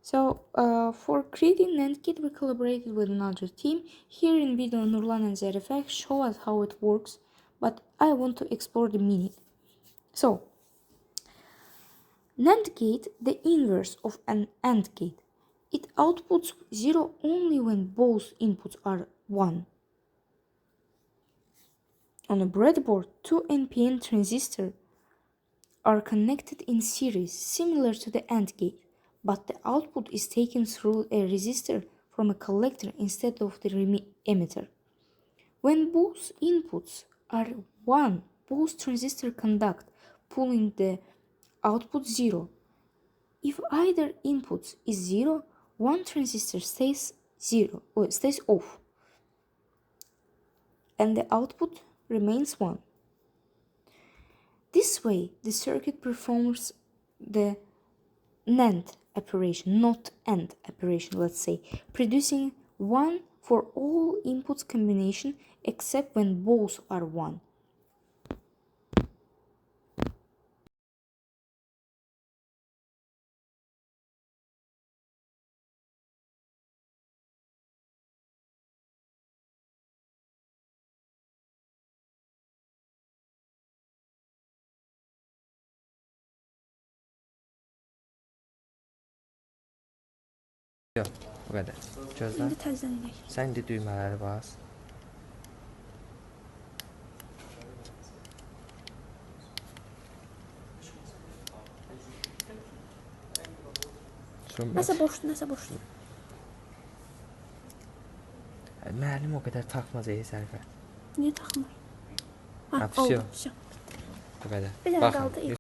So for creating NAND kit, we collaborated with another team. Here in video, Nurlan and Zarifak show us how it works, but I want to explore the meaning. So, NAND gate, the inverse of an AND gate. It outputs 0 only when both inputs are 1. On a breadboard, two NPN transistors are connected in series, similar to the AND gate, but the output is taken through a resistor from a collector instead of the emitter. When both inputs are 1, both transistors conduct, pulling the output 0. If either input is 0, one transistor stays off, and the output remains 1. This way, the circuit performs the NAND operation, not AND operation, let's say, producing 1 for all inputs combination except when both are 1. Yox, bu qədər. Gözlə. İndi təzədən edək. Sən indi düymələri bas. Nəsə boşdur, nəsə boşdur. Müəllim o qədər taxmaz Zərifə. Niyə taxmır? Ha, pişiyor. Oldu, pişiyor. Bu qədər. Bir dənə qaldı.